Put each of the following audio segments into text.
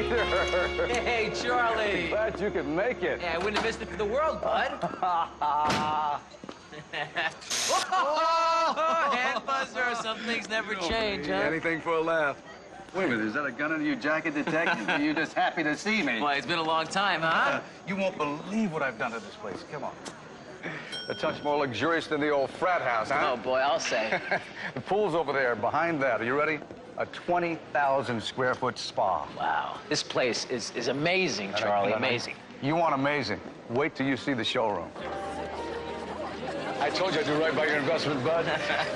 Peter! Hey, Charlie! Glad you could make it. Yeah, I wouldn't have missed it for the world, bud. Hand buzzer. Some things never change, huh? Anything for a laugh. Wait a minute, is that a gun under your jacket, detective? Or are you just happy to see me? Boy, it's been a long time, huh? You won't believe what I've done to this place. Come on. A touch more luxurious than the old frat house, huh? Oh, boy, I'll say. The pool's over there, behind that. Are you ready? A 20,000 square foot spa. Wow. This place is amazing, Charlie. Amazing. You want amazing. Wait till you see the showroom. I told you I'd do right by your investment, bud.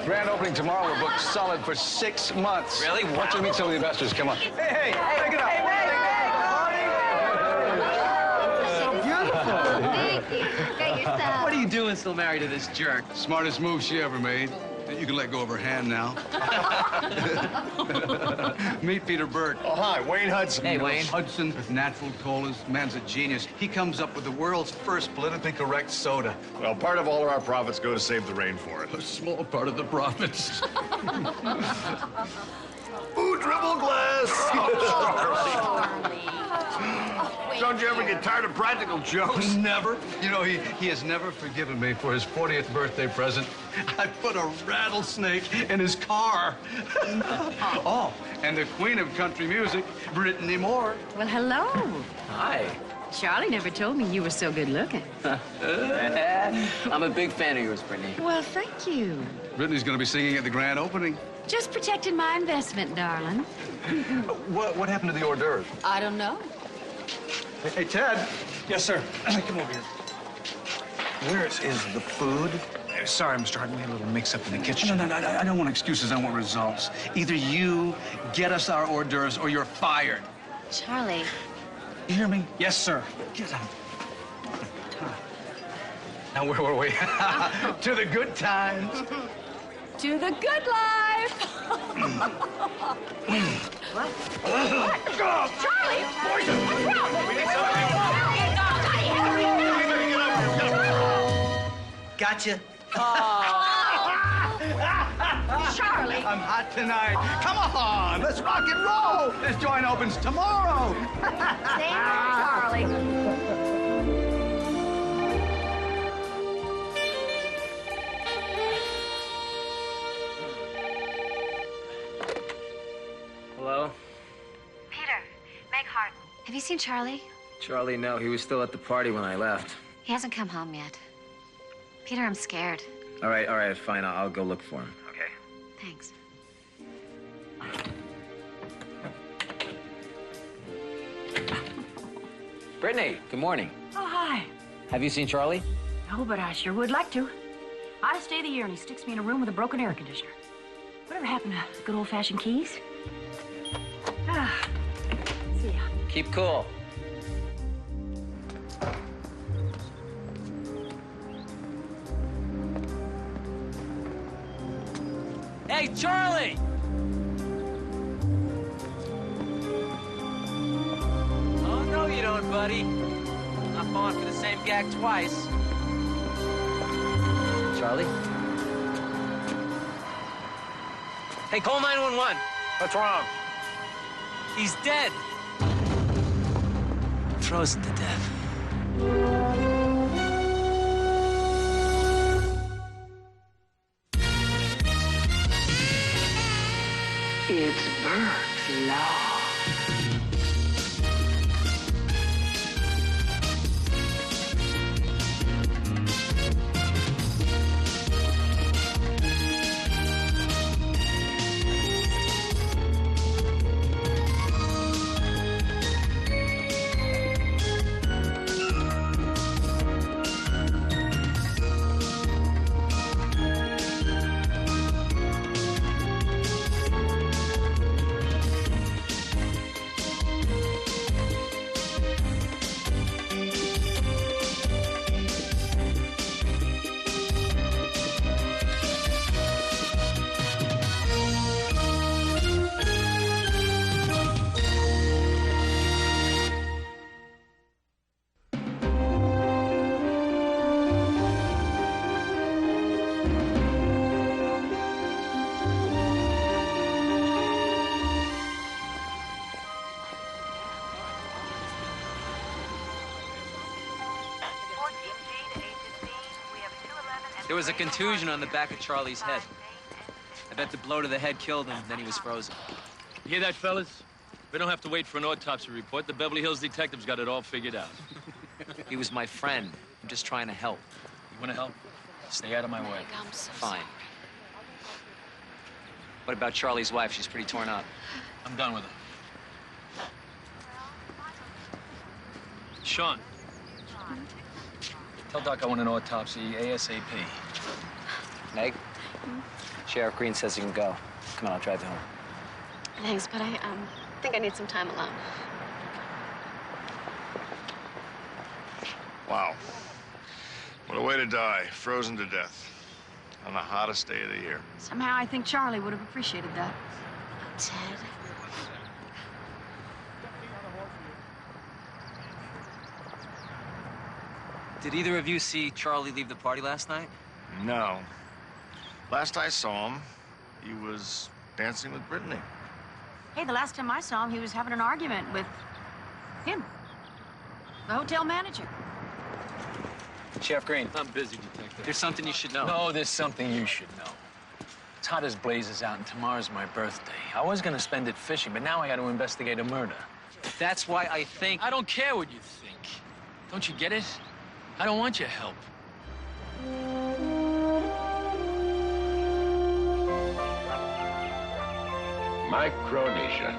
Grand opening tomorrow. We're booked solid for 6 months. Really? Wow. Why don't you meet some of the investors? Come on. Hey, take it out. So beautiful. Thank you. Got yourself. What are you doing still married to this jerk? Smartest move she ever made. You can let go of her hand now. Meet Peter Burke. Oh, hi, Wayne Hudson. Hey, Wayne. Hudson, natural colas. Man's a genius. He comes up with the world's first politically correct soda. Well, part of all of our profits go to save the rainforest. A small part of the profits. Ooh, dribble glass! Don't you ever get tired of practical jokes? Never. You know, he has never forgiven me for his 40th birthday present. I put a rattlesnake in his car. Oh, and the queen of country music, Brittany Moore. Well, hello. Hi. Charlie never told me you were so good looking. I'm a big fan of yours, Brittany. Well, thank you. Brittany's going to be singing at the grand opening. Just protecting my investment, darling. What happened to the hors d'oeuvres? I don't know. Hey, Ted. Yes, sir. Come over here. Where is the food? Sorry, Mr. Hart, we had a little mix-up in the kitchen. No, I don't want excuses. I want results. Either you get us our hors d'oeuvres or you're fired. Charlie. You hear me? Yes, sir. Get out. Now, where were we? To the good times. To the good life. What? Charlie! What's wrong? Gotcha. Charlie! I'm hot tonight. Come on, let's rock and roll. This joint opens tomorrow. Same here, Charlie. Hello? Peter, Meg Hart. Have you seen Charlie? Charlie, no. He was still at the party when I left. He hasn't come home yet. Peter, I'm scared. All right, fine. I'll go look for him. Okay. Thanks. Brittany, good morning. Oh, hi. Have you seen Charlie? No, but I sure would like to. I stay the year and he sticks me in a room with a broken air conditioner. Whatever happened to good old-fashioned keys? Ah, see ya. Keep cool. Hey, Charlie! Oh, no, you don't, buddy. I'm not falling for the same gag twice. Charlie? Hey, call 911. What's wrong? He's dead. Frozen to death. It's Burke's Law. There was a contusion on the back of Charlie's head. I bet the blow to the head killed him, then he was frozen. You hear that, fellas? We don't have to wait for an autopsy report. The Beverly Hills detectives got it all figured out. He was my friend. I'm just trying to help. You want to help? Stay out of my way. I'm so Fine. What about Charlie's wife? She's pretty torn up. I'm done with her. Sean. Tell Doc I want an autopsy ASAP. Meg? Sheriff Green says you can go. Come on, I'll drive you home. Thanks, but I think I need some time alone. Wow. What a way to die, frozen to death. On the hottest day of the year. Somehow I think Charlie would have appreciated that. Ted. Did either of you see Charlie leave the party last night? No. Last I saw him, he was dancing with Brittany. Hey, the last time I saw him, he was having an argument with him, the hotel manager. Sheriff Green, I'm busy, detective. there's something you should know. No, there's something you should know. It's hot as blazes out, and tomorrow's my birthday. I was gonna spend it fishing, but now I got to investigate a murder. That's why I think... I don't care what you think. Don't you get it? I don't want your help. Micronesia.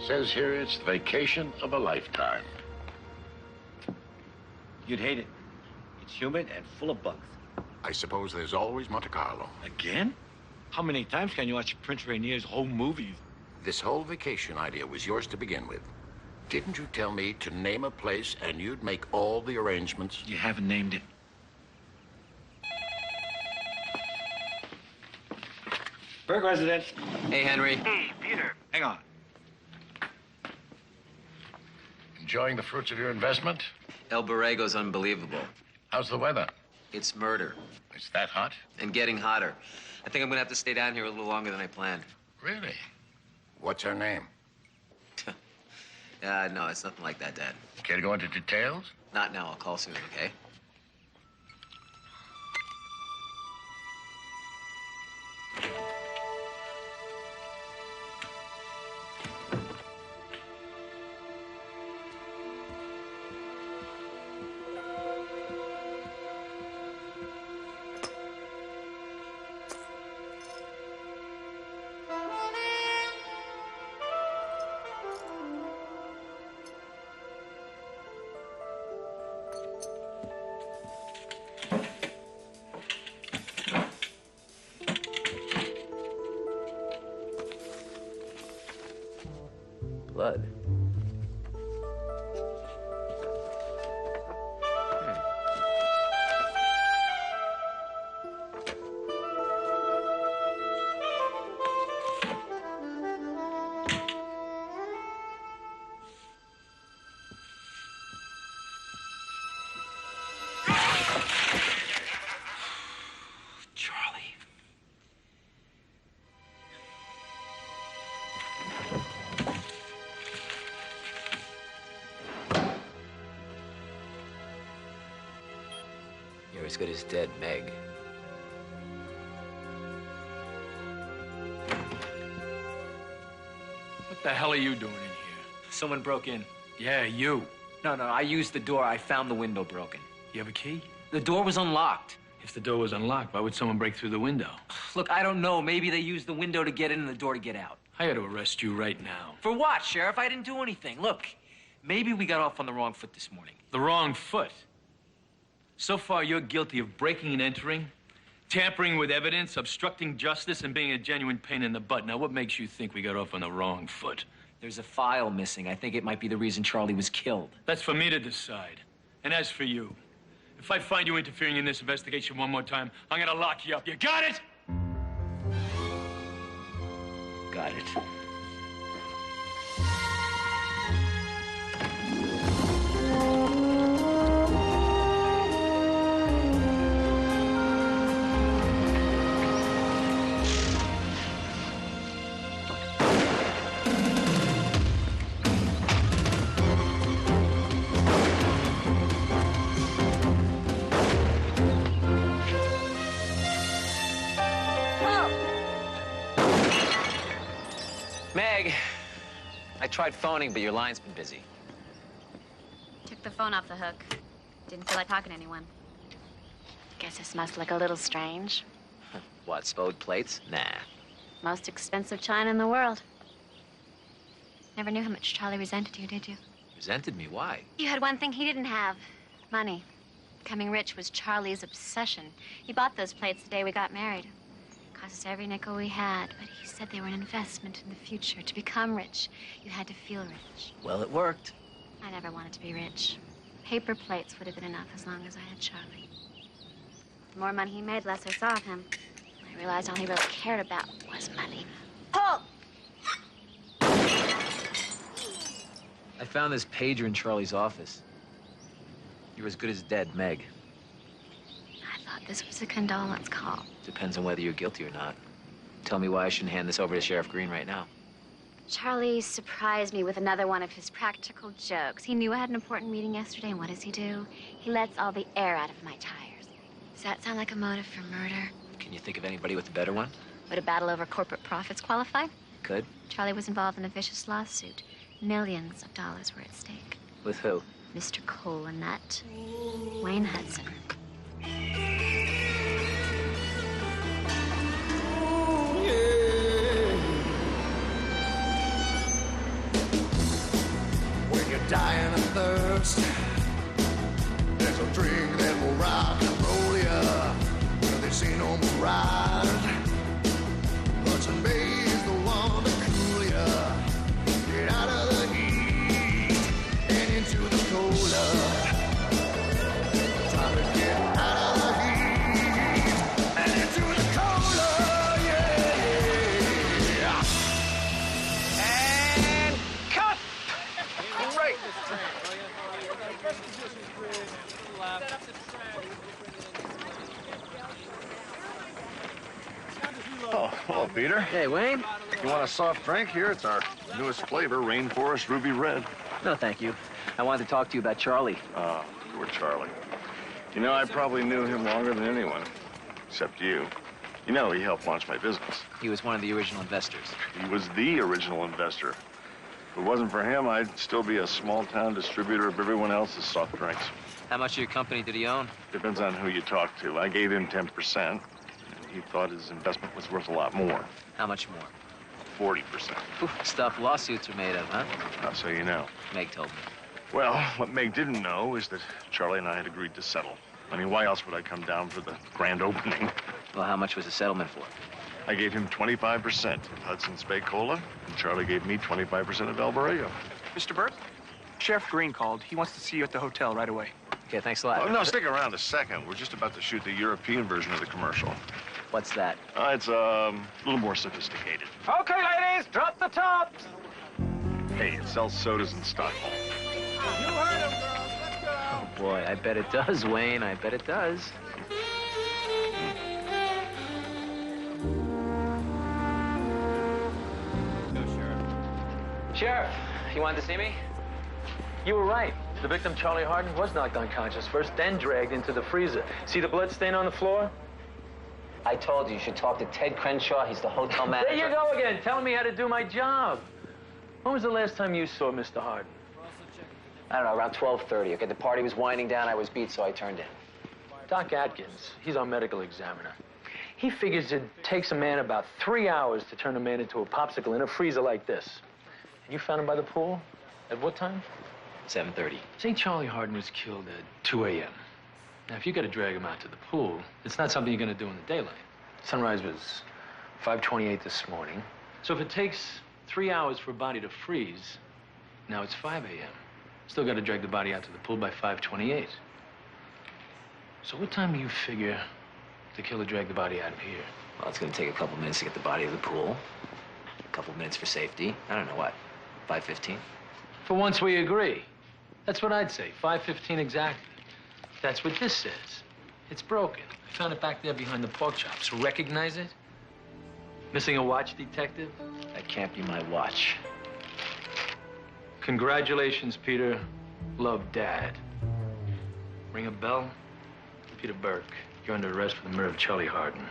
Says here it's the vacation of a lifetime. You'd hate it. It's humid and full of bugs. I suppose there's always Monte Carlo. Again? How many times can you watch Prince Rainier's whole movies? This whole vacation idea was yours to begin with. Didn't you tell me to name a place and you'd make all the arrangements? You haven't named it. Burke resident. Hey, Henry. Hey, Peter. Hang on. Enjoying the fruits of your investment? El Borrego's unbelievable. How's the weather? It's murder. It's that hot? And getting hotter. I think I'm gonna have to stay down here a little longer than I planned. Really? What's her name? No, it's nothing like that, Dad. Care to go into details? Not now. I'll call soon, okay? Blood. Charlie. You're as good as dead, Meg. What the hell are you doing in here? Someone broke in. Yeah, you. No, I used the door. I found the window broken. You have a key? The door was unlocked. If the door was unlocked, why would someone break through the window? Look, I don't know. Maybe they used the window to get in and the door to get out. I ought to arrest you right now. For what, Sheriff? I didn't do anything. Look, maybe we got off on the wrong foot this morning. The wrong foot. So far, you're guilty of breaking and entering, tampering with evidence, obstructing justice, and being a genuine pain in the butt. Now, what makes you think we got off on the wrong foot? There's a file missing. I think it might be the reason Charlie was killed. That's for me to decide. And as for you, if I find you interfering in this investigation one more time, I'm gonna lock you up. You got it? Got it. tried phoning, but your line's been busy. Took the phone off the hook. Didn't feel like talking to anyone. Guess this must look a little strange. What, spode plates? Nah. Most expensive china in the world. Never knew how much Charlie resented you, did you? Resented me? Why? You had one thing he didn't have. Money. Becoming rich was Charlie's obsession. He bought those plates the day we got married. Cost us every nickel we had, but he said they were an investment in the future. To become rich, you had to feel rich. Well, it worked. I never wanted to be rich. Paper plates would have been enough as long as I had Charlie. The more money he made, less I saw of him. I realized all he really cared about was money. Pull! I found this pager in Charlie's office. You're as good as dead, Meg. I thought this was a condolence call. Depends on whether you're guilty or not. Tell me why I shouldn't hand this over to Sheriff Green right now. Charlie surprised me with another one of his practical jokes. He knew I had an important meeting yesterday, and what does he do? He lets all the air out of my tires. Does that sound like a motive for murder? Can you think of anybody with a better one? Would a battle over corporate profits qualify? Could. Charlie was involved in a vicious lawsuit. Millions of dollars were at stake. With who? Mr. Cole and that Wayne Hudson. When you're dying of thirst, there's a drink that will rock and roll ya. When they say no more ride, Hudson Bay is the one to cool ya. Get out of the heat and into the cola. Time to get out of the heat and into the cola, yeah. And cut! Right. Oh, hello, Peter. Hey, Wayne. You want a soft drink? Here, it's our newest flavor, Rainforest Ruby Red. No, thank you. I wanted to talk to you about Charlie. Ah, poor Charlie. You know, I probably knew him longer than anyone, except you. You know, he helped launch my business. He was one of the original investors. He was the original investor. If it wasn't for him, I'd still be a small-town distributor of everyone else's soft drinks. How much of your company did he own? Depends on who you talk to. I gave him 10%, and he thought his investment was worth a lot more. How much more? 40%. Ooh, stuff lawsuits are made of, huh? Not so you know. Meg told me. Well, what Meg didn't know is that Charlie and I had agreed to settle. I mean, why else would I come down for the grand opening? Well, how much was the settlement for? I gave him 25% of Hudson's Bay Cola, and Charlie gave me 25% of El Borrego. Mr. Burke, Sheriff Green called. He wants to see you at the hotel right away. Okay, thanks a lot. Oh, no, stick around a second. We're just about to shoot the European version of the commercial. What's that? It's a little more sophisticated. Okay, ladies, drop the tops. Hey, it sells sodas in Stockholm. Oh, boy, I bet it does, Wayne. I bet it does. Sheriff, you wanted to see me? You were right. The victim, Charlie Harden, was knocked unconscious first, then dragged into the freezer. See the blood stain on the floor? I told you should talk to Ted Crenshaw. He's the hotel manager. There you go again, telling me how to do my job. When was the last time you saw Mr. Harden? I don't know, around 12:30. Okay, the party was winding down. I was beat, so I turned in. Doc Atkins, he's our medical examiner. He figures it takes a man about 3 hours to turn a man into a popsicle in a freezer like this. And you found him by the pool? At what time? 7:30. Say Charlie Harden was killed at 2 a.m. Now, if you got to drag him out to the pool, it's not something you're going to do in the daylight. Sunrise was 5:28 this morning. So if it takes 3 hours for a body to freeze, now it's 5 a.m. Still got to drag the body out to the pool by 5:28. So what time do you figure the killer dragged the body out of here? Well, it's going to take a couple minutes to get the body to the pool. A couple minutes for safety. I don't know, what, 5:15? For once, we agree. That's what I'd say, 5:15 exactly. That's what this says. It's broken. I found it back there behind the pork chops. Recognize it? Missing a watch, detective? That can't be my watch. Congratulations, Peter. Love, Dad. Ring a bell? Peter Burke, you're under arrest for the murder of Charlie Harden.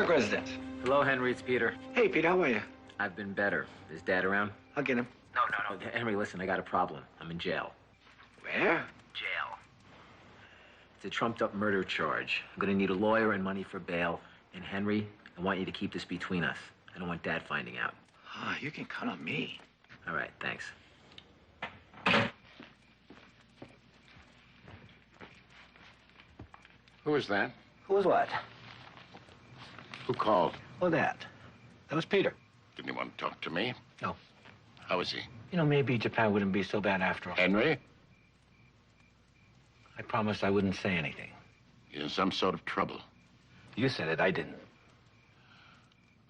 Burke residence. Hello, Henry. It's Peter. Hey, Pete, how are you? I've been better. Is Dad around? I'll get him. No. Henry, listen, I got a problem. I'm in jail. Where? Jail. It's a trumped-up murder charge. I'm gonna need a lawyer and money for bail. And Henry, I want you to keep this between us. I don't want Dad finding out. Ah, you can count on me. All right, thanks. Who was that? Who was what? Who called? Oh, that was Peter. Didn't he want to talk to me? No. How is he? You know, maybe Japan wouldn't be so bad after all. Henry? I promised I wouldn't say anything. You're in some sort of trouble. You said it, I didn't.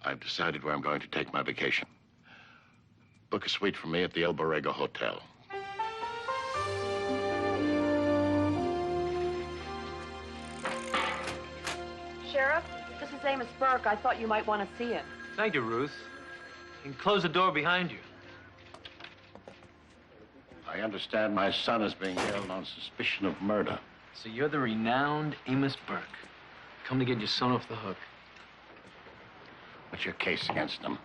I've decided where I'm going to take my vacation. Book a suite for me at the El Borrego Hotel. Sheriff, this is Amos Burke. I thought you might want to see him. Thank you, Ruth. You can close the door behind you. I understand my son is being held on suspicion of murder. So you're the renowned Amos Burke. Come to get your son off the hook. What's your case against him?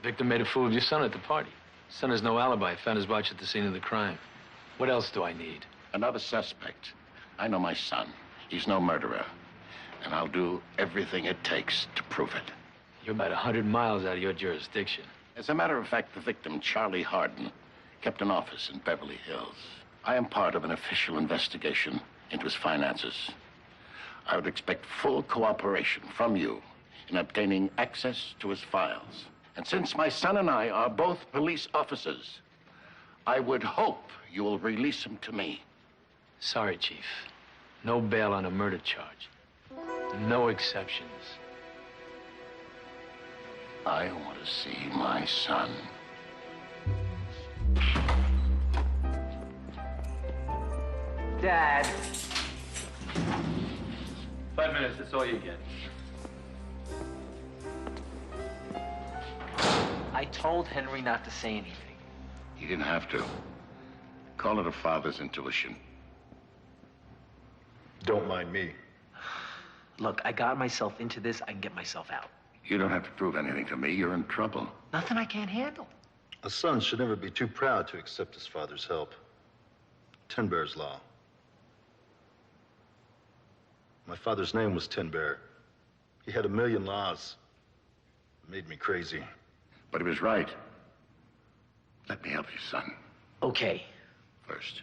Victim made a fool of your son at the party. Son has no alibi. Found his watch at the scene of the crime. What else do I need? Another suspect. I know my son. He's no murderer. And I'll do everything it takes to prove it. You're about 100 miles out of your jurisdiction. As a matter of fact, the victim, Charlie Harden, kept an office in Beverly Hills. I am part of an official investigation into his finances. I would expect full cooperation from you in obtaining access to his files. And since my son and I are both police officers, I would hope you will release him to me. Sorry, Chief. No bail on a murder charge. No exceptions. I want to see my son. Dad. 5 minutes, that's all you get. I told Henry not to say anything. You didn't have to. Call it a father's intuition. Don't mind me. Look, I got myself into this. I can get myself out. You don't have to prove anything to me. You're in trouble. Nothing I can't handle. A son should never be too proud to accept his father's help. Tin Bear's law. My father's name was Tin Bear. He had a million laws. It made me crazy. But he was right. Let me help you, son. Okay. First,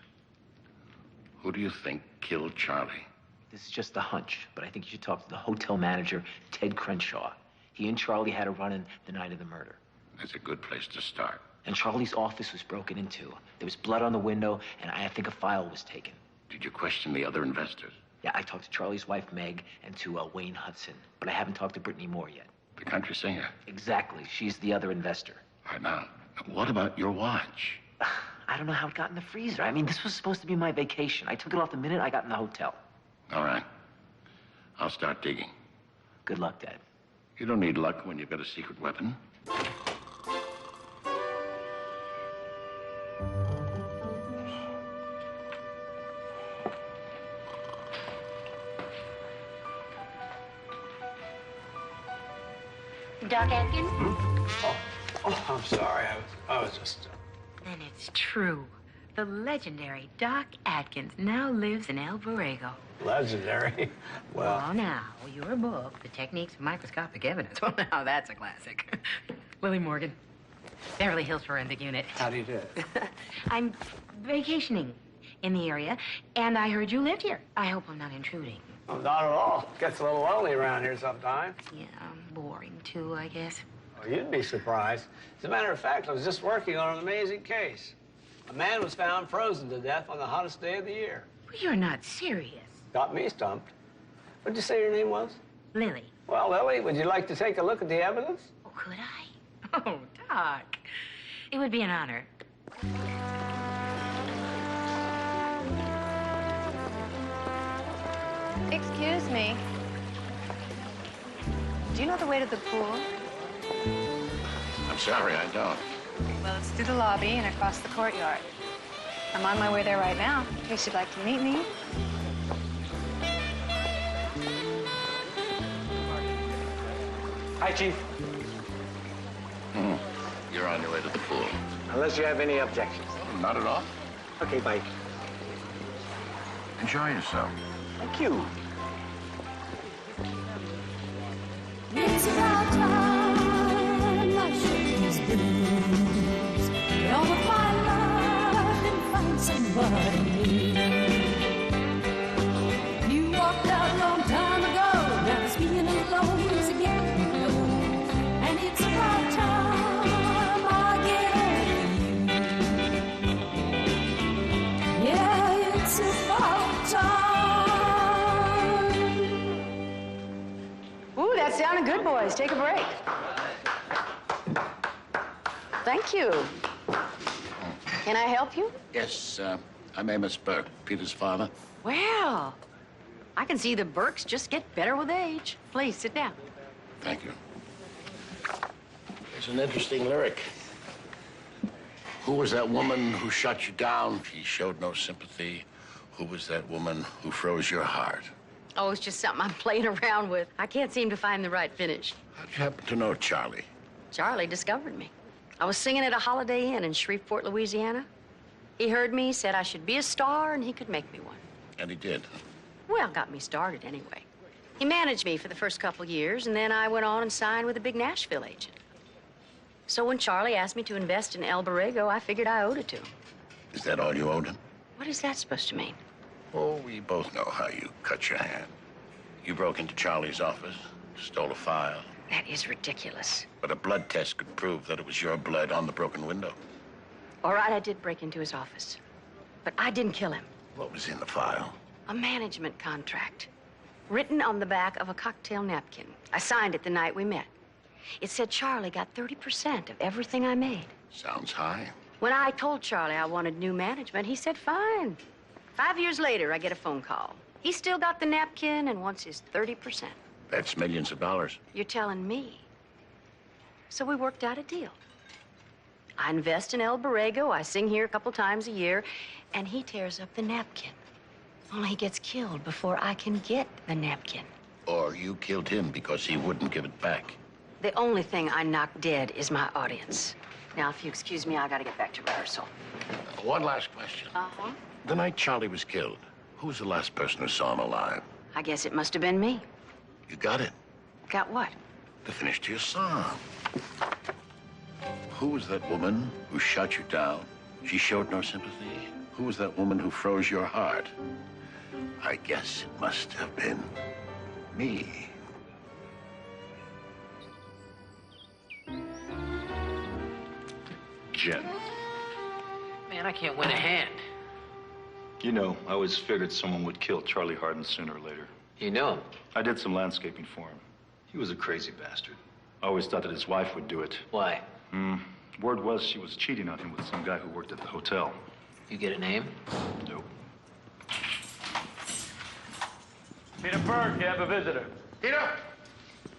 who do you think killed Charlie? This is just a hunch, but I think you should talk to the hotel manager, Ted Crenshaw. He and Charlie had a run-in the night of the murder. That's a good place to start. And Charlie's office was broken into. There was blood on the window, and I think a file was taken. Did you question the other investors? Yeah, I talked to Charlie's wife, Meg, and to Wayne Hudson, but I haven't talked to Brittany Moore yet. The country singer? Exactly. She's the other investor. All right, now, what about your watch? I don't know how it got in the freezer. I mean, this was supposed to be my vacation. I took it off the minute I got in the hotel. All right. I'll start digging. Good luck, Dad. You don't need luck when you've got a secret weapon. Doc Atkins? Oh, I'm sorry. I was just... Then it's true. The legendary Doc Atkins now lives in El Borrego. Legendary? Well... Oh, now, your book, The Techniques of Microscopic Evidence. Well, now, that's a classic. Lily Morgan, Beverly Hills Forensic Unit. How do you do it? I'm vacationing in the area, and I heard you lived here. I hope I'm not intruding. Oh, not at all. Gets a little lonely around here sometimes. Yeah, boring, too, I guess. Oh, you'd be surprised. As a matter of fact, I was just working on an amazing case. A man was found frozen to death on the hottest day of the year. Well, you're not serious. Got me stumped. What'd you say your name was? Lily. Well, Lily, would you like to take a look at the evidence? Oh, could I? Oh, Doc. It would be an honor. Excuse me. Do you know the way to the pool? I'm sorry, I don't. Well, it's through the lobby and across the courtyard. I'm on my way there right now, in case you'd like to meet me. Hi, Chief. You're on your way to the pool. Unless you have any objections. Not at all. Okay, bye. Enjoy yourself. Thank you. It's about time I shake his blues. Get on with my love and find somebody new. You walked out a long time ago. Now it's being alone is getting low. And it's about time I get over you. Yeah, it's about time. Ooh, that sounded good, boys. Take a break. Thank you. Can I help you? Yes, I'm Amos Burke, Peter's father. Well, I can see the Burkes just get better with age. Please, sit down. Thank you. There's an interesting lyric. Who was that woman who shot you down? She showed no sympathy. Who was that woman who froze your heart? Oh, it's just something I'm playing around with. I can't seem to find the right finish. How'd you happen to know Charlie? Charlie discovered me. I was singing at a Holiday Inn in Shreveport, Louisiana. He heard me, said I should be a star, and he could make me one. And he did. Well, got me started anyway. He managed me for the first couple years, and then I went on and signed with a big Nashville agent. So when Charlie asked me to invest in El Borrego, I figured I owed it to him. Is that all you owed him? What is that supposed to mean? Oh, we both know how you cut your hand. You broke into Charlie's office, stole a file. That is ridiculous. But a blood test could prove that it was your blood on the broken window. All right, I did break into his office. But I didn't kill him. What was in the file? A management contract. Written on the back of a cocktail napkin. I signed it the night we met. It said Charlie got 30% of everything I made. Sounds high. When I told Charlie I wanted new management, he said, fine. 5 years later, I get a phone call. He still got the napkin and wants his 30%. That's millions of dollars. You're telling me. So we worked out a deal. I invest in El Borrego, I sing here a couple times a year, and he tears up the napkin. Only he gets killed before I can get the napkin. Or you killed him because he wouldn't give it back. The only thing I knock dead is my audience. Now, if you excuse me, I gotta get back to rehearsal. One last question. Uh-huh. The night Charlie was killed, who was the last person who saw him alive? I guess it must have been me. You got it. Got what? The finish to your song. Who was that woman who shot you down? She showed no sympathy. Who was that woman who froze your heart? I guess it must have been me. Jen. Man, I can't win a hand. You know, I always figured someone would kill Charlie Hardin sooner or later. You know him? I did some landscaping for him. He was a crazy bastard. I always thought that his wife would do it. Why? Word was she was cheating on him with some guy who worked at the hotel. You get a name? Nope. Peter Burke, you have a visitor. Peter!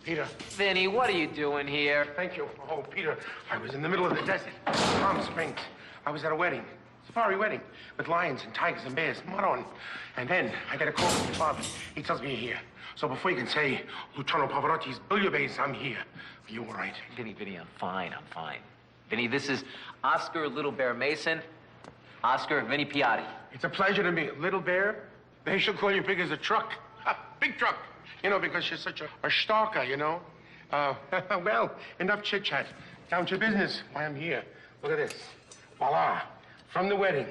Peter. Vinny, what are you doing here? Thank you. Oh, Peter, I was in the middle of the desert, Palm Springs. I was at a wedding, safari wedding, with lions and tigers and bears, mud on. And then I get a call from your father. He tells me you're here. So before you can say, Lieutenant Pavarotti's bouillabaisse, I'm here. Are you all right? Vinny, I'm fine. Vinny, this is Oscar Little Bear Mason, Oscar Vinny Piatti. It's a pleasure to meet Little Bear. They should call you big as a truck. A big truck. You know, because you're such a stalker, you know. Well, enough chit-chat. Down to business, why I'm here. Look at this. Voila. From the wedding.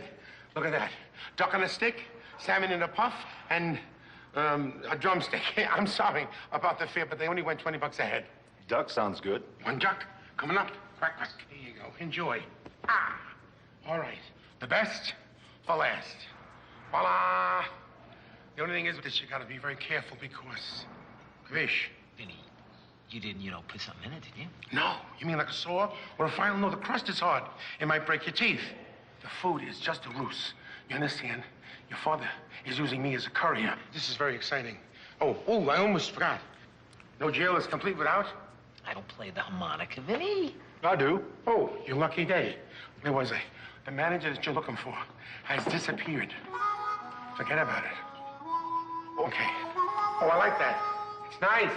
Look at that. Duck on a stick, salmon in a puff, and a drumstick. I'm sorry about the fare, but they only went 20 bucks a head. Duck sounds good. One duck coming up. Quack, quack. Here you go. Enjoy. Ah. All right. The best for last. Voila. The only thing is that you gotta be very careful because... Vish. Vinny, you didn't, put something in it, did you? No. You mean like a saw or a file? No, the crust is hard. It might break your teeth. The food is just a ruse. You understand? Your father is using me as a courier. This is very exciting. Oh, I almost forgot. No jail is complete without? I don't play the harmonica, Vinny. I do. Oh, your lucky day. Where was I? The manager that you're looking for has disappeared. Forget about it. Okay. Oh, I like that. It's nice.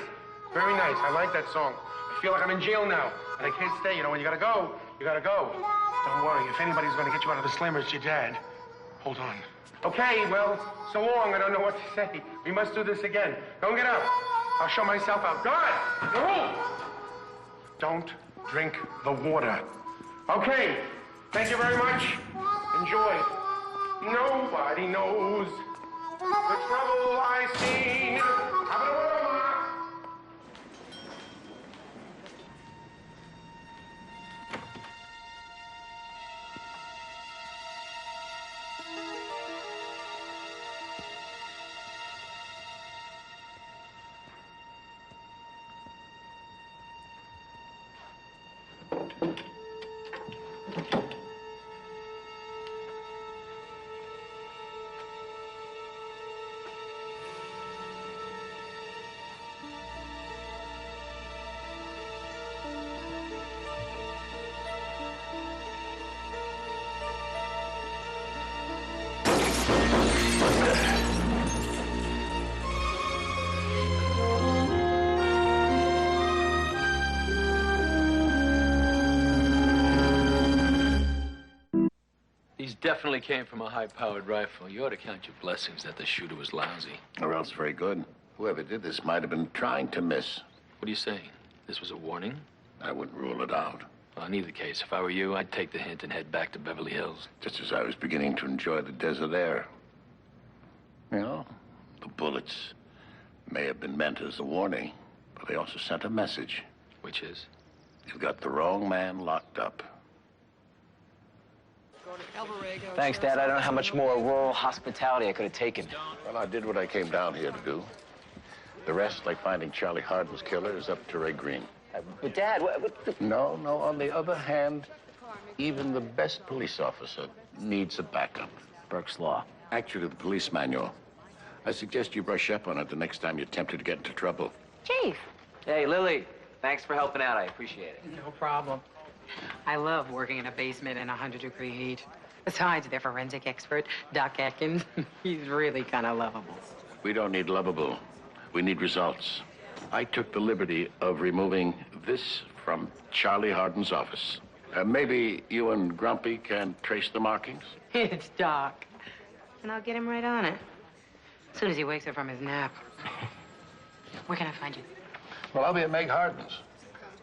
Very nice. I like that song. feel like I'm in jail now. And I can't stay, you know, when you gotta go, you gotta go. Don't worry, if anybody's gonna get you out of the slammer, it's your dad. Hold on. Okay, well, so long, I don't know what to say. We must do this again. Don't get up. I'll show myself out. God! No! Don't drink the water. Okay, thank you very much. Enjoy. Nobody knows the trouble I seen. Have a word, Ma. These definitely came from a high-powered rifle. You ought to count your blessings that the shooter was lousy. Or else very good. Whoever did this might have been trying to miss. What are you saying? This was a warning? I wouldn't rule it out. Well, in either case, if I were you, I'd take the hint and head back to Beverly Hills. Just as I was beginning to enjoy the desert air. You know, the bullets may have been meant as a warning, but they also sent a message. Which is? You've got the wrong man locked up. Thanks, Dad. I don't know how much more rural hospitality I could have taken. Well, I did what I came down here to do. The rest, like finding Charlie Hardin's killer, is up to Ray Green. But, Dad, what the... No. On the other hand, even the best police officer needs a backup. Burke's Law. Actually, the police manual. I suggest you brush up on it the next time you're tempted to get into trouble. Chief. Hey, Lily. Thanks for helping out. I appreciate it. No problem. I love working in a basement in 100-degree heat. Besides, their forensic expert, Doc Atkins, he's really kind of lovable. We don't need lovable. We need results. I took the liberty of removing this from Charlie Hardin's office. Maybe you and Grumpy can trace the markings? It's Doc. And I'll get him right on it. As soon as he wakes up from his nap. Where can I find you? Well, I'll be at Meg Hardin's.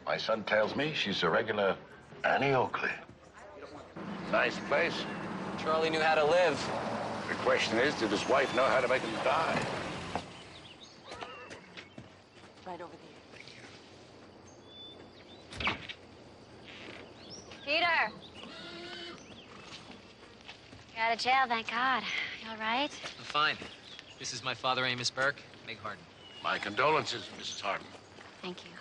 My son tells me she's a regular Annie Oakley. Nice place. Charlie knew how to live. The question is, did his wife know how to make him die? Right over there. Peter! You're out of jail, thank God. You all right? I'm fine. This is my father, Amos Burke. Meg Hardin. My condolences, Mrs. Hardin. Thank you.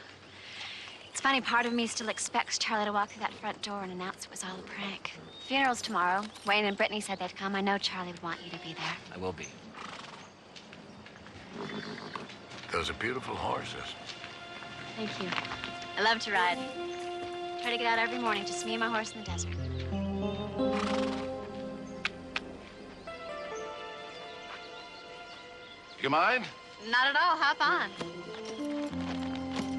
It's funny, part of me still expects Charlie to walk through that front door and announce it was all a prank. The funeral's tomorrow. Wayne and Brittany said they'd come. I know Charlie would want you to be there. I will be. Those are beautiful horses. Thank you. I love to ride. Try to get out every morning, just me and my horse in the desert. You mind? Not at all. Hop on.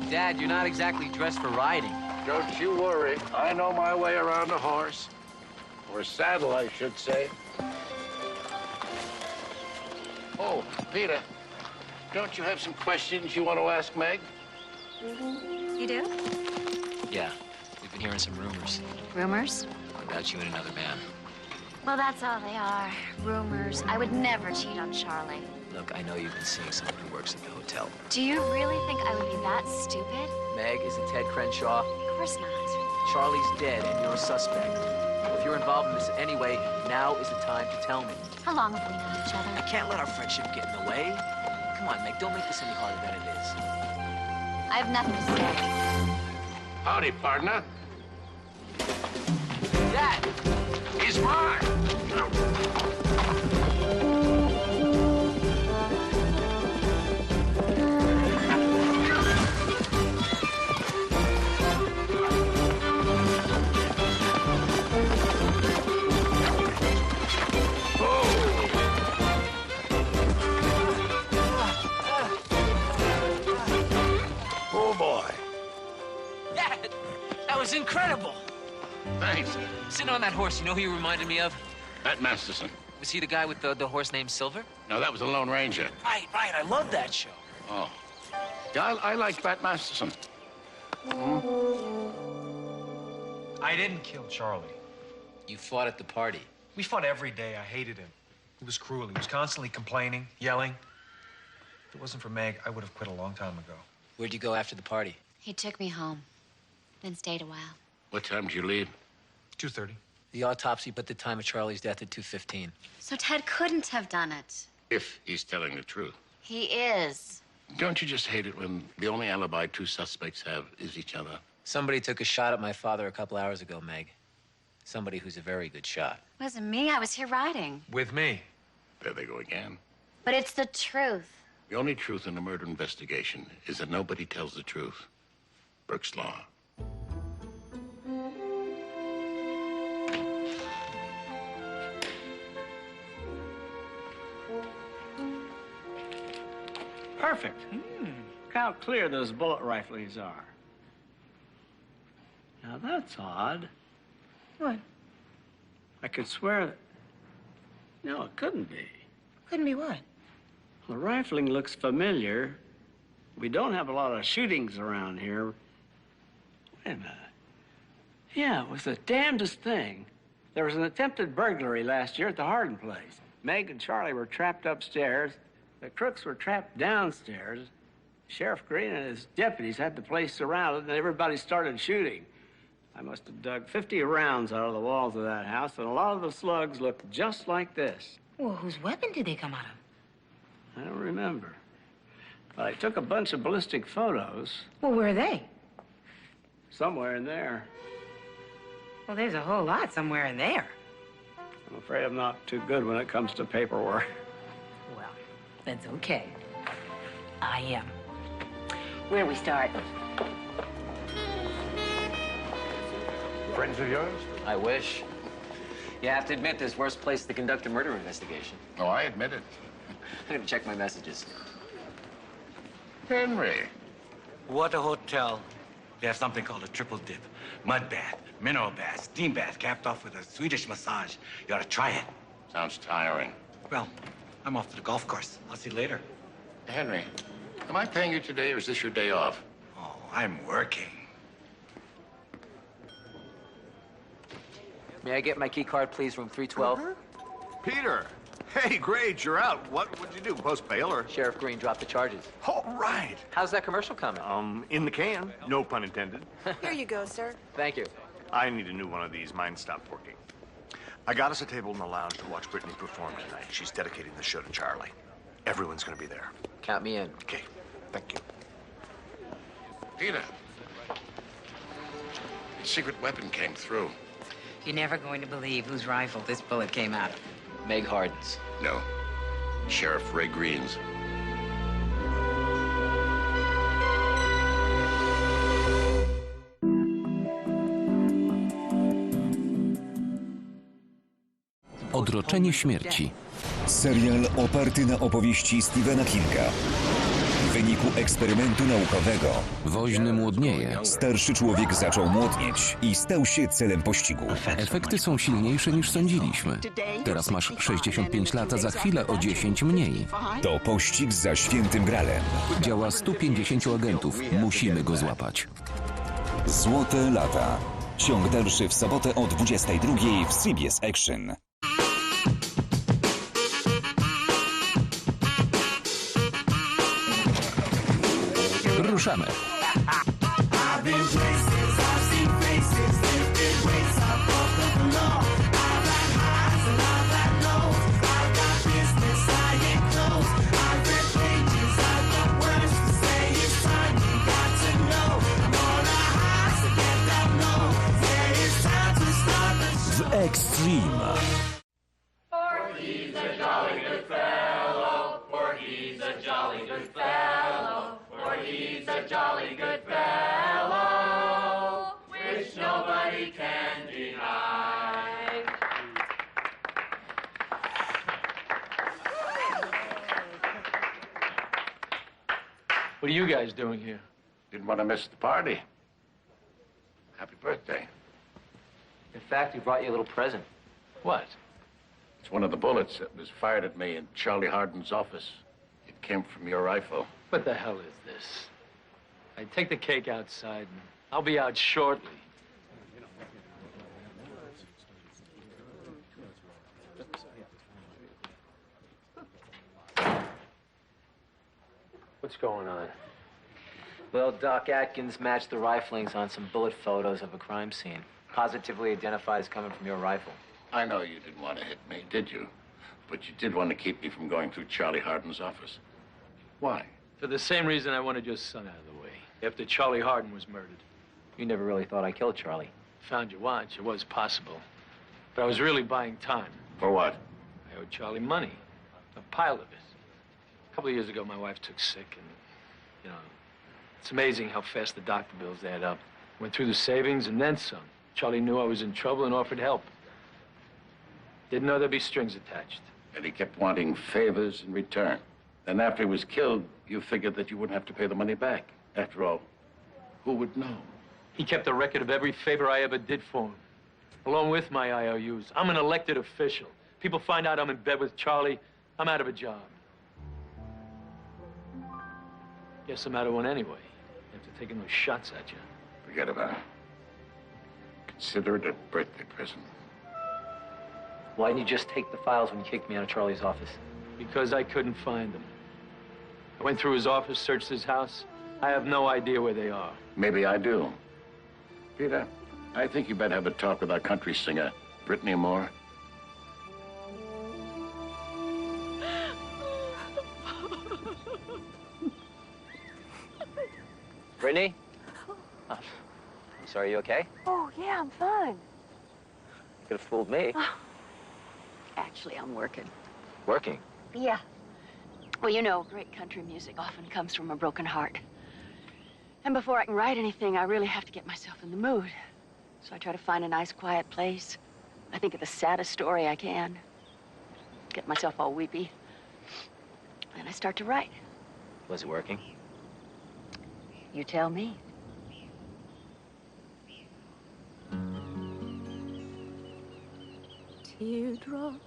Dad, you're not exactly dressed for riding. Don't you worry. I know my way around a horse. Or a saddle, I should say. Oh, Peter, don't you have some questions you want to ask Meg? You do? Yeah. We've been hearing some rumors. Rumors? About you and another man. Well, that's all they are. Rumors. I would never cheat on Charlie. Look, I know you've been seeing someone who works at the hotel. Do you really think I would be that stupid? Meg, is it Ted Crenshaw? Of course not. Charlie's dead and you're a suspect. If you're involved in this anyway, now is the time to tell me. How long have we known each other? I can't let our friendship get in the way. Come on, Meg, don't make this any harder than it is. I have nothing to say. Howdy, partner. Dad! He's mine! Oh, boy. Thanks. Sitting on that horse, you know who you reminded me of? Bat Masterson. Was he the guy with the horse named Silver? No, that was the Lone Ranger. Right. I love that show. Oh. Yeah, I liked Bat Masterson. I didn't kill Charlie. You fought at the party. We fought every day. I hated him. He was cruel. He was constantly complaining, yelling. If it wasn't for Meg, I would have quit a long time ago. Where'd you go after the party? He took me home, then stayed a while. What time did you leave? 2:30. The autopsy put the time of Charlie's death at 2:15. So Ted couldn't have done it. If he's telling the truth. He is. Don't you just hate it when the only alibi two suspects have is each other? Somebody took a shot at my father a couple hours ago, Meg. Somebody who's a very good shot. It wasn't me. I was here riding. With me. There they go again. But it's the truth. The only truth in a murder investigation is that nobody tells the truth. Burke's Law. Perfect. Look how clear those bullet rifles are. Now, that's odd. What? I could swear that... No, it couldn't be. Couldn't be what? The rifling looks familiar. We don't have a lot of shootings around here. Wait a minute. Yeah, it was the damnedest thing. There was an attempted burglary last year at the Harden place. Meg and Charlie were trapped upstairs. The crooks were trapped downstairs. Sheriff Green and his deputies had the place surrounded, and everybody started shooting. I must have dug 50 rounds out of the walls of that house, and a lot of the slugs looked just like this. Well, whose weapon did they come out of? I don't remember. But I took a bunch of ballistic photos. Well, where are they? Somewhere in there. Well, there's a whole lot somewhere in there. I'm afraid I'm not too good when it comes to paperwork. Well, that's okay. I am. Where do we start? Friends of yours? I wish. You have to admit, there's worse place to conduct a murder investigation. Oh, I admit it. I'm gonna check my messages. Henry. Water Hotel. They have something called a triple dip. Mud bath, mineral bath, steam bath, capped off with a Swedish massage. You ought to try it. Sounds tiring. Well, I'm off to the golf course. I'll see you later. Henry, am I paying you today, or is this your day off? Oh, I'm working. May I get my key card, please? Room 312. Peter! Hey, great, you're out. What'd you do, post bail or? Sheriff Green dropped the charges. All right. How's that commercial coming? In the can. No pun intended. Here you go, sir. Thank you. I need a new one of these. Mine stopped working. I got us a table in the lounge to watch Brittany perform tonight. She's dedicating the show to Charlie. Everyone's gonna be there. Count me in. Okay, thank you. Peter. The secret weapon came through. You're never going to believe whose rifle this bullet came out of. Meg Harden's. No. Sheriff Ray Green's. Odroczenie śmierci. Serial oparty na opowieści Stephena Kinga. W wyniku eksperymentu naukowego Woźny młodnieje. Starszy człowiek zaczął młodnieć i stał się celem pościgu. Efekty są silniejsze niż sądziliśmy. Teraz masz 65 lat, a za chwilę o 10 mniej. To pościg za świętym gralem. Działa 150 agentów. Musimy go złapać. Złote lata. Ciąg dalszy w sobotę o 22 w CBS Action. Ruszamy. W Extreme. He's a jolly good fellow, which nobody can deny. What are you guys doing here? Didn't want to miss the party. Happy birthday. fact, we brought you a little present. What? It's one of the bullets that was fired at me in Charlie Hardin's office. It came from your rifle. What the hell is this? I take the cake outside, and I'll be out shortly. What's going on? Well, Doc Atkins matched the riflings on some bullet photos of a crime scene. Positively identified as coming from your rifle. I know you didn't want to hit me, did you? But you did want to keep me from going through Charlie Hardin's office. Why? For the same reason I wanted your son out of the way, after Charlie Hardin was murdered. You never really thought I killed Charlie. Found your watch. It was possible. But I was really buying time. For what? I owed Charlie money. A pile of it. A couple of years ago, my wife took sick, and, you know, it's amazing how fast the doctor bills add up. Went through the savings and then some. Charlie knew I was in trouble and offered help. Didn't know there'd be strings attached. And he kept wanting favors in return. Then after he was killed, you figured that you wouldn't have to pay the money back. After all, who would know? He kept a record of every favor I ever did for him, along with my IOUs. I'm an elected official. People find out I'm in bed with Charlie, I'm out of a job. Guess I'm out of one anyway, after taking those shots at you. Forget about it. Consider it a birthday present. Why didn't you just take the files when you kicked me out of Charlie's office? Because I couldn't find them. I went through his office, searched his house. I have no idea where they are. Maybe I do. Peter, I think you better have a talk with our country singer, Brittany Moore. Brittany? Oh, I'm sorry, you okay? Oh, yeah, I'm fine. Could have fooled me. Oh. Actually, I'm working. Working? Yeah. Well, you know, great country music often comes from a broken heart. And before I can write anything, I really have to get myself in the mood. So I try to find a nice, quiet place. I think of the saddest story I can. Get myself all weepy. And I start to write. Was it working? You tell me. Teardrops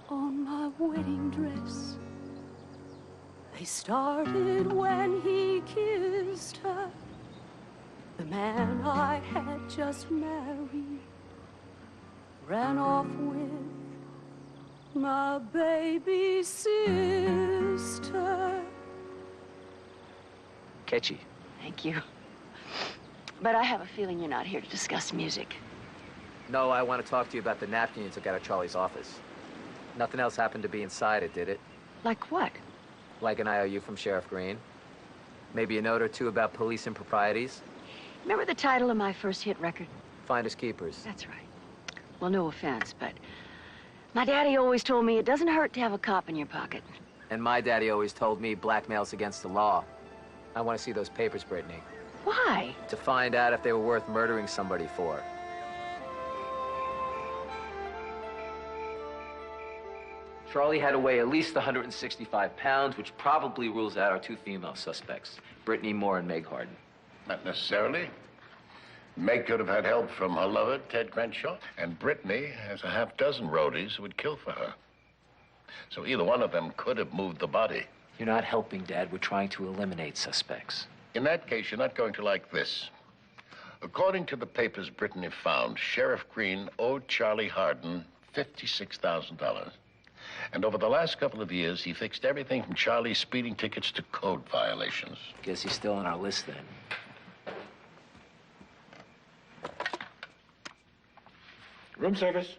on my wedding dress. They started when he kissed her. The man I had just married ran off with my baby sister. Catchy. Thank you. But I have a feeling you're not here to discuss music. No, I want to talk to you about the napkin you took out of Charlie's office. Nothing else happened to be inside it, did it? Like what? Like an IOU from Sheriff Green. Maybe a note or two about police improprieties. Remember the title of my first hit record? Finders Keepers. That's right. Well, no offense, but my daddy always told me it doesn't hurt to have a cop in your pocket. And my daddy always told me blackmail's against the law. I want to see those papers, Brittany. Why? To find out if they were worth murdering somebody for. Charlie had to weigh at least 165 pounds, which probably rules out our two female suspects, Brittany Moore and Meg Hardin. Not necessarily. Meg could have had help from her lover, Ted Crenshaw, and Brittany has a half dozen roadies who would kill for her. So either one of them could have moved the body. You're not helping, Dad. We're trying to eliminate suspects. In that case, you're not going to like this. According to the papers Brittany found, Sheriff Green owed Charlie Hardin $56,000. And over the last couple of years, he fixed everything from Charlie's speeding tickets to code violations. Guess he's still on our list, then. Room service.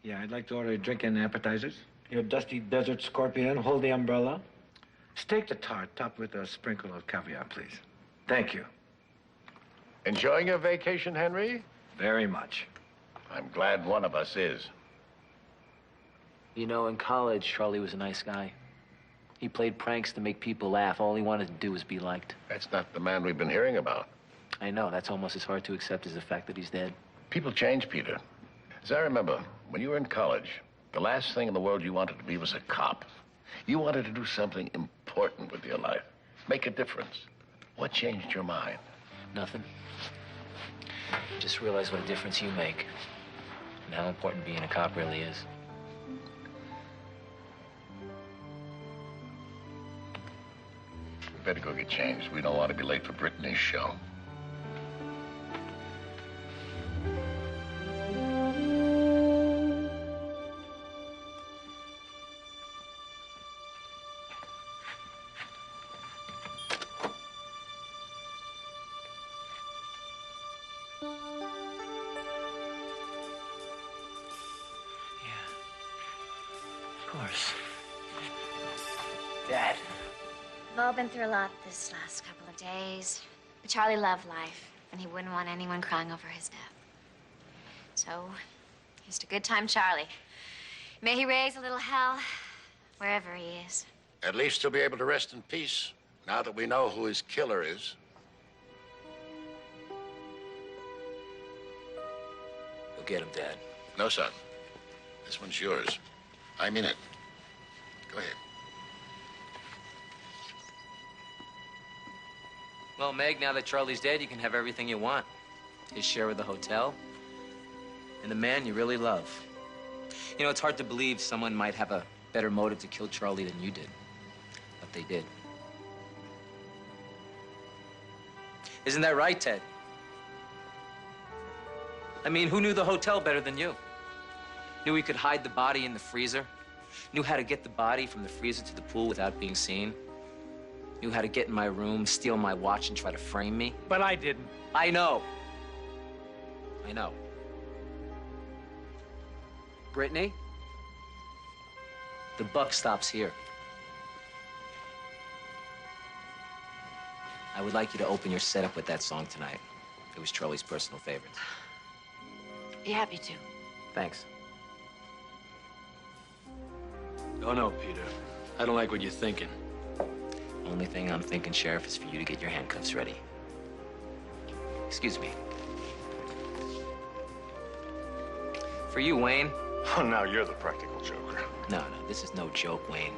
Yeah, I'd like to order a drink and appetizers. Your dusty desert scorpion, hold the umbrella. Steak tartare, topped with a sprinkle of caviar, please. Thank you. Enjoying your vacation, Henry? Very much. I'm glad one of us is. You know, in college, Charlie was a nice guy. He played pranks to make people laugh. All he wanted to do was be liked. That's not the man we've been hearing about. I know. That's almost as hard to accept as the fact that he's dead. People change, Peter. As I remember, when you were in college, the last thing in the world you wanted to be was a cop. You wanted to do something important with your life. Make a difference. What changed your mind? Nothing. Just realize what a difference you make and how important being a cop really is. We better go get changed. We don't want to be late for Brittany's show. Of course. Dad. We've all been through a lot this last couple of days. But Charlie loved life, and he wouldn't want anyone crying over his death. So, here's to good time Charlie. May he raise a little hell wherever he is. At least he'll be able to rest in peace now that we know who his killer is. Go get him, Dad. No, son. This one's yours. I mean it. Go ahead. Well, Meg, now that Charlie's dead, you can have everything you want. His share of the hotel, and the man you really love. You know, it's hard to believe someone might have a better motive to kill Charlie than you did. But they did. Isn't that right, Ted? I mean, who knew the hotel better than you? Knew we could hide the body in the freezer. Knew how to get the body from the freezer to the pool without being seen. Knew how to get in my room, steal my watch, and try to frame me. But I didn't. I know. I know. Brittany, the buck stops here. I would like you to open your setup with that song tonight. It was Charlie's personal favorite. Be happy to. Thanks. Oh, no, Peter. I don't like what you're thinking. Only thing I'm thinking, Sheriff, is for you to get your handcuffs ready. Excuse me. For you, Wayne. Oh, now you're the practical joker. No, this is no joke, Wayne.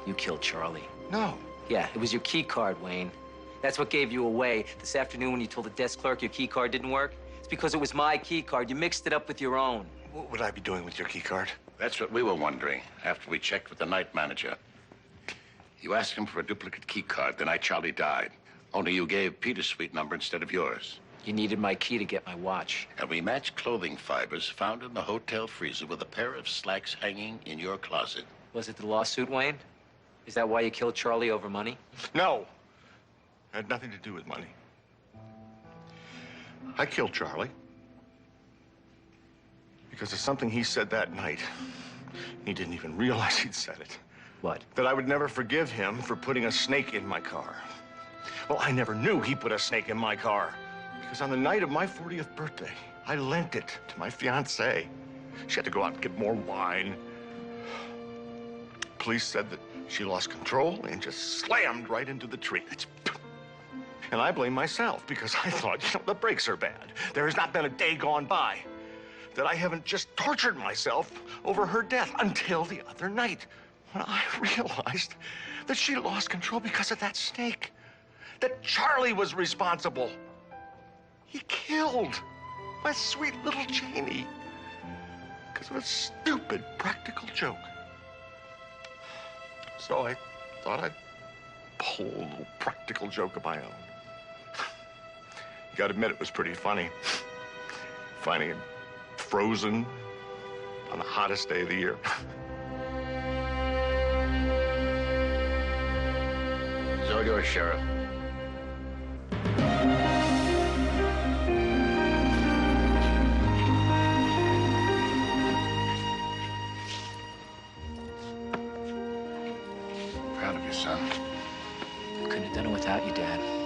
You killed Charlie. No. Yeah, it was your key card, Wayne. That's what gave you away this afternoon when you told the desk clerk your key card didn't work. It's because it was my key card. You mixed it up with your own. What would I be doing with your key card? That's what we were wondering after we checked with the night manager. You asked him for a duplicate key card the night Charlie died. Only you gave Peter's suite number instead of yours. You needed my key to get my watch. And we matched clothing fibers found in the hotel freezer with a pair of slacks hanging in your closet. Was it the lawsuit, Wayne? Is that why you killed Charlie over money? No. It had nothing to do with money. I killed Charlie because of something he said that night. He didn't even realize he'd said it. What? That I would never forgive him for putting a snake in my car. Well, I never knew he put a snake in my car because on the night of my 40th birthday, I lent it to my fiancée. She had to go out and get more wine. Police said that she lost control and just slammed right into the tree. And I blame myself because I thought, the brakes are bad. There has not been a day gone by that I haven't just tortured myself over her death until the other night when I realized that she lost control because of that snake. That Charlie was responsible. He killed my sweet little Janie because of a stupid practical joke. So I thought I'd pull a little practical joke of my own. You gotta admit, it was pretty funny. Finding it frozen on the hottest day of the year. It's all yours, Sheriff. Proud of you, son. Couldn't have done it without you, Dad.